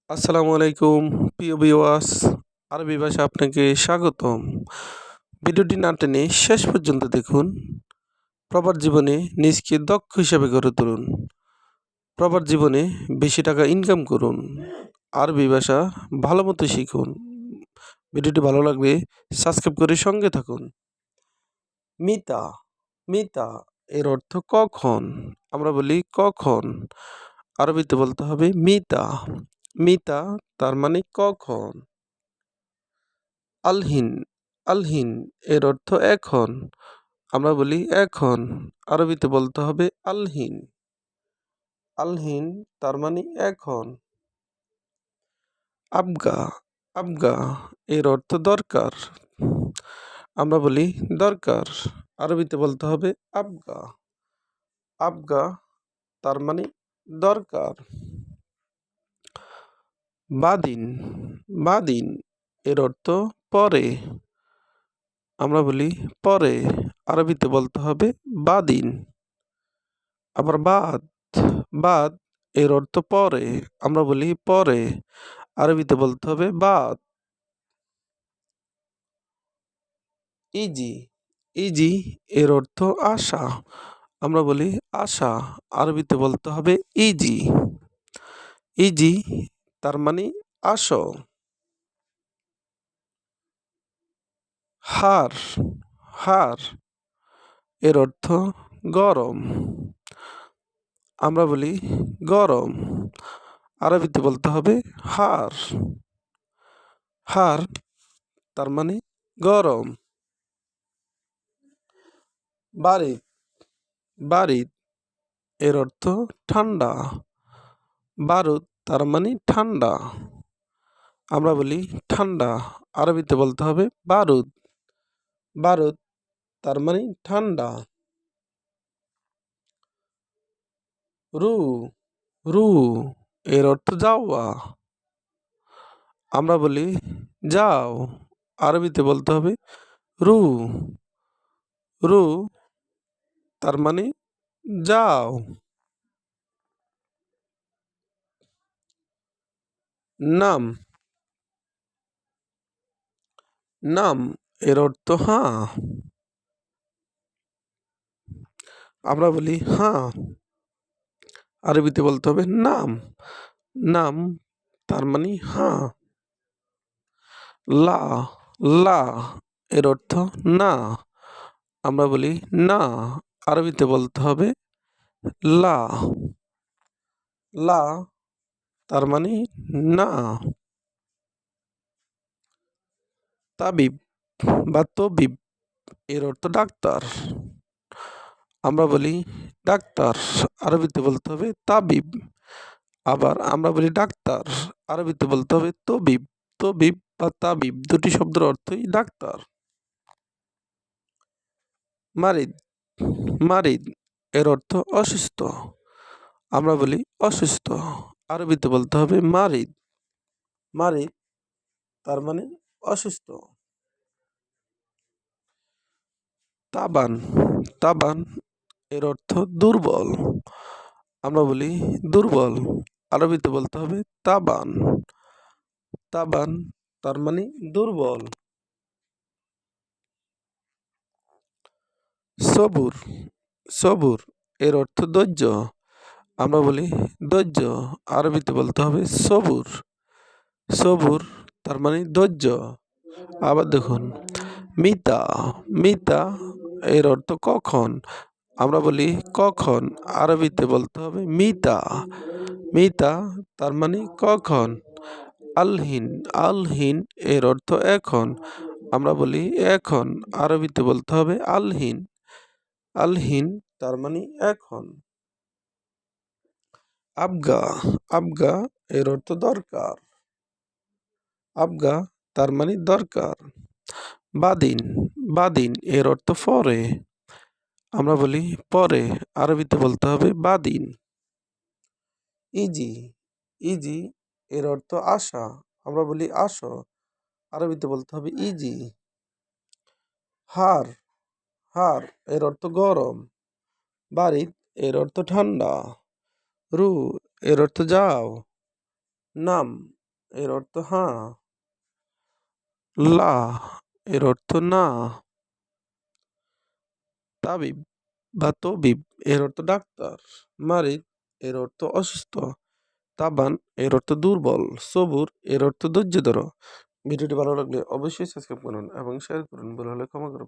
আসসালামু আলাইকুম প্রিয় ভিউয়ার্স, আরবি ভাষা আপনাকে স্বাগতম। ভিডিওটি না টেনে শেষ পর্যন্ত দেখুন। প্রবাস জীবনে নিজকে দক্ষ হিসাবে গড়ে তুলুন। প্রবাস জীবনে বেশি টাকা ইনকাম করুন। আরবি ভাষা ভালো মতো শিখুন। ভিডিওটি ভালো লাগলে সাবস্ক্রাইব করে সঙ্গে থাকুন। মিতা মিতা এর অর্থ কখন। আমরা বলি কখন, আরবিতে বলতে হবে মিতা। মিতা তার মানে কখন। আলহিন আলহিন এর অর্থ এখন। আমরা বলি এখন, আরবিতে বলতে হবে আলহিন। আলহিন তার মানে এখন। আবগা আবগা এর অর্থ দরকার। আমরা বলি দরকার, আরবিতে বলতে হবে আবগা। আবগা তার মানে দরকার। বাদিন বাদিন এর অর্থ পরে। আমরা বলি পরে, আরবিতে বলতে হবে বাদিন। আবার বাদ বাদ এর অর্থ পরে। আমরা বলি পরে, আরবিতে বলতে হবে বাদ। ইজি ইজি এর অর্থ আশা। আমরা বলি আশা, আরবিতে বলতে হবে ইজি। ইজি তার মানে আসো। হার হার এর অর্থ গরম। আমরা বলি গরম, আরবিতে বলতে হবে হার। হার তার মানে গরম। বারিদ বারিদ এর অর্থ ঠান্ডা। বারুদ তার মানে ঠান্ডা। আমরা বলি ঠান্ডা, আরবিতে বলতে হবে বারুদ। বারুদ তার মানে ঠান্ডা। রু রু এর অর্থ যাওয়া। আমরা বলি যাও, আরবিতে বলতে হবে রু। রু তার মানে যাও। নাম নাম এর অর্থ হাঁ। আমরা বলি হাঁ, আরবিতে বলতে হবে নাম। নাম তার মানে হাঁ। লা লা এর অর্থ না। আমরা বলি না, আরবিতে বলতে হবে লা। লা তার মানে না। তাবিব বা তবিব এর অর্থ ডাক্তার। আমরা বলি ডাক্তার, আরবিতে বলতে হবে তাবিব। আবার আমরা বলি ডাক্তার, আরবিতে বলতে হবে তবিব। তবিব বা তাবিব দুটি শব্দের অর্থই ডাক্তার। মারিদ মারিদ এর অর্থ অসুস্থ। আমরা বলি অসুস্থ, আরবিতে বলতে হবে মারিদ। মারিদ তার মানে অসুস্থ। তাবান তাবান এর অর্থ দুর্বল। আমরা বলি দুর্বল, আরবিতে বলতে হবে তাবান। তাবান তার মানে দুর্বল। সবুর সবুর এর অর্থ ধৈর্য। আমরা বলি ধৈর্য, আরবিতে বলতে হবে সবুর। সবুর তার মানে ধৈর্য। আবার দেখুন মিতা মিতা এর অর্থ কখন। আমরা বলি কখন, আরবিতে বলতে হবে মিতা। মিতা তার মানে কখন। আলহিন আলহিন এর অর্থ এখন। আমরা বলি এখন, আরবিতে বলতে হবে আলহিন। আলহিন তার মানে এখন। আবগা আবগা এর অর্থ দরকার। আবগা তার মানে দরকার। বাদিন বাদিন এর অর্থ পরে। আমরা বলি পরে, আরবিতে বলতে হবে বাদিন। ইজি ইজি এর অর্থ আশা। আমরা বলি আসো, আরবিতে বলতে হবে ইজি। হার হার এর অর্থ গরম। বারিদ এর অর্থ ঠান্ডা। রু এর অর্থ যাও। নাম এর অর্থ হ্যাঁ। লা এর অর্থ না। তাবিব বা তবিব এর অর্থ ডাক্তার। মারিদ এর অর্থ অসুস্থ। তাবান এর অর্থ দুর্বল। সবুর এর অর্থ ধৈর্য ধরো। ভিডিওটি ভালো লাগলে অবশ্যই সাবস্ক্রাইব করুন এবং শেয়ার করুন। ভুল হলে ক্ষমা করুন।